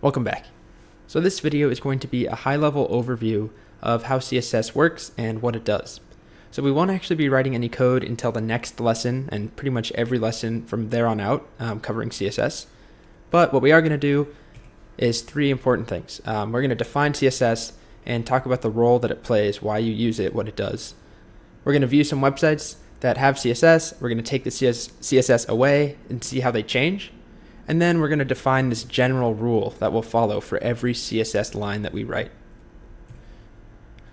Welcome back. So this video is going to be a high-level overview of how CSS works and what it does. So we won't actually be writing any code until the next lesson and pretty much every lesson from there on out covering CSS. But what we are going to do is three important things. We're going to define CSS and talk about the role that it plays, why you use it, what it does. We're going to view some websites that have CSS. We're going to take the CSS away and see how they change. And then we're going to define this general rule that we'll follow for every CSS line that we write.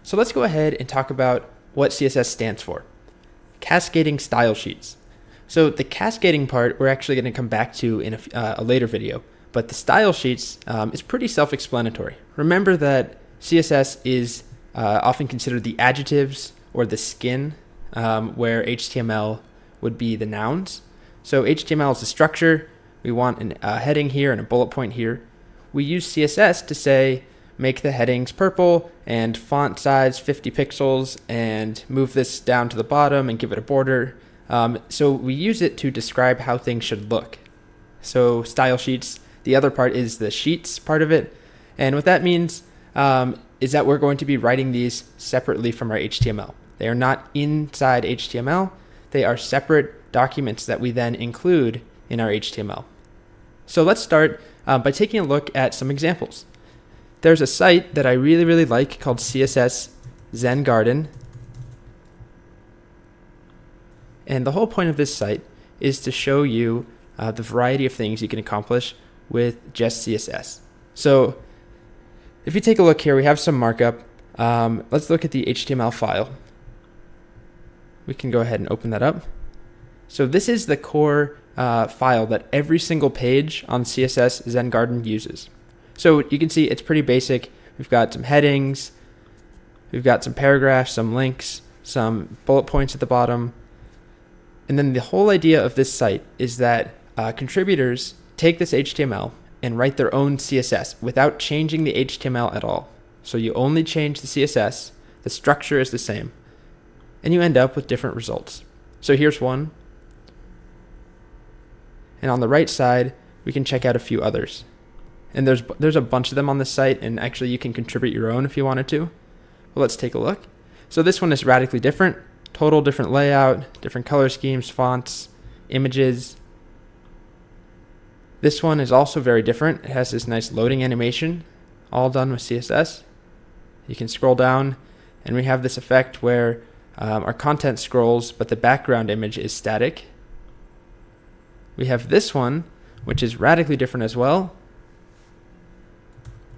So let's go ahead and talk about what CSS stands for. Cascading style sheets. So the cascading part we're actually going to come back to in a later video, but the style sheets is pretty self-explanatory. Remember that CSS is often considered the adjectives or the skin, where HTML would be the nouns. So HTML is the structure. We want a heading here and a bullet point here. We use CSS to say, make the headings purple and font size 50 pixels and move this down to the bottom and give it a border. So we use it to describe how things should look. So style sheets, the other part is the sheets part of it. And what that means is that we're going to be writing these separately from our HTML. They are not inside HTML. They are separate documents that we then include in our HTML. So let's start by taking a look at some examples. There's a site that I really like called CSS Zen Garden. And the whole point of this site is to show you the variety of things you can accomplish with just CSS. So if you take a look here, we have some markup. Let's look at the HTML file. We can go ahead and open that up. So this is the core file that every single page on CSS Zen Garden uses. So you can see it's pretty basic. We've got some headings, we've got some paragraphs, some links, some bullet points at the bottom. And then the whole idea of this site is that contributors take this HTML and write their own CSS without changing the HTML at all. So you only change the CSS, the structure is the same, and you end up with different results. So here's one. And on the right side, we can check out a few others. And there's a bunch of them on this site, and actually you can contribute your own if you wanted to. Well, let's take a look. So this one is radically different. Total different layout, different color schemes, fonts, images. This one is also very different. It has this nice loading animation, all done with CSS. You can scroll down, and we have this effect where our content scrolls, but the background image is static. We have this one, which is radically different as well.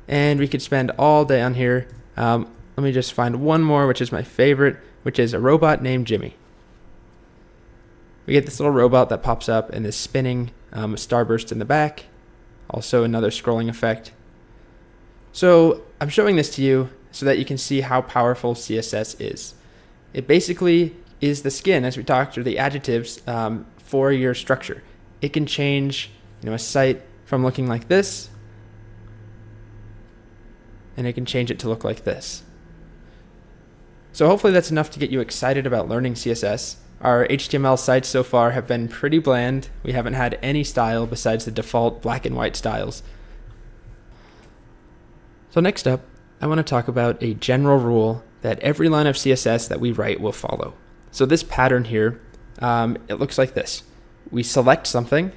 And we could spend all day on here. Let me just find one more, which is my favorite, which is a robot named Jimmy. We get this little robot that pops up and is spinning a starburst in the back. Also another scrolling effect. So I'm showing this to you so that you can see how powerful CSS is. It basically is the skin, as we talked, or the adjectives for your structure. It can change, a site from looking like this, and it can change it to look like this. So hopefully that's enough to get you excited about learning CSS. Our HTML sites so far have been pretty bland. We haven't had any style besides the default black and white styles. So next up, I want to talk about a general rule that every line of CSS that we write will follow. So this pattern here, it looks like this. We select something.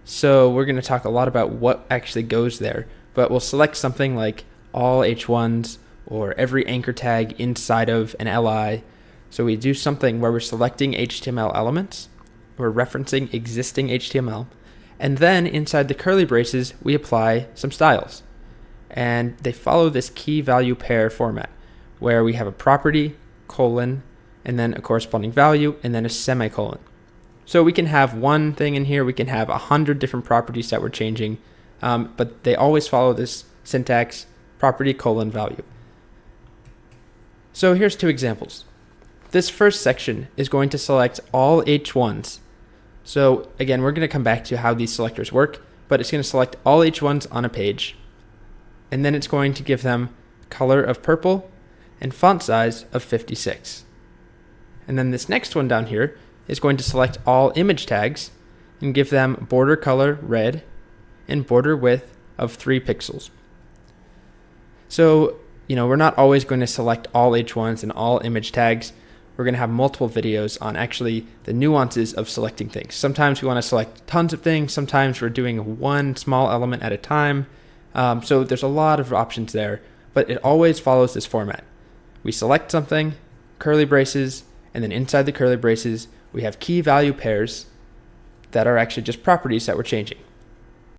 So we're going to talk a lot about what actually goes there, but we'll select something like all H1s or every anchor tag inside of an LI. So we do something where we're selecting HTML elements, we're referencing existing HTML, and then inside the curly braces, we apply some styles. And they follow this key value pair format, where we have a property, colon, and then a corresponding value, and then a semicolon. So we can have one thing in here, we can have 100 different properties that we're changing, but they always follow this syntax, property, colon, value. So here's two examples. This first section is going to select all H1s. So again, we're going to come back to how these selectors work, but it's going to select all H1s on a page, and then it's going to give them color of purple and font size of 56. And then this next one down here is going to select all image tags and give them border color red and border width of 3 pixels. So, we're not always going to select all H1s and all image tags. We're going to have multiple videos on actually the nuances of selecting things. Sometimes we want to select tons of things. Sometimes we're doing one small element at a time. So there's a lot of options there, but it always follows this format. We select something, curly braces, and then inside the curly braces, we have key value pairs that are actually just properties that we're changing.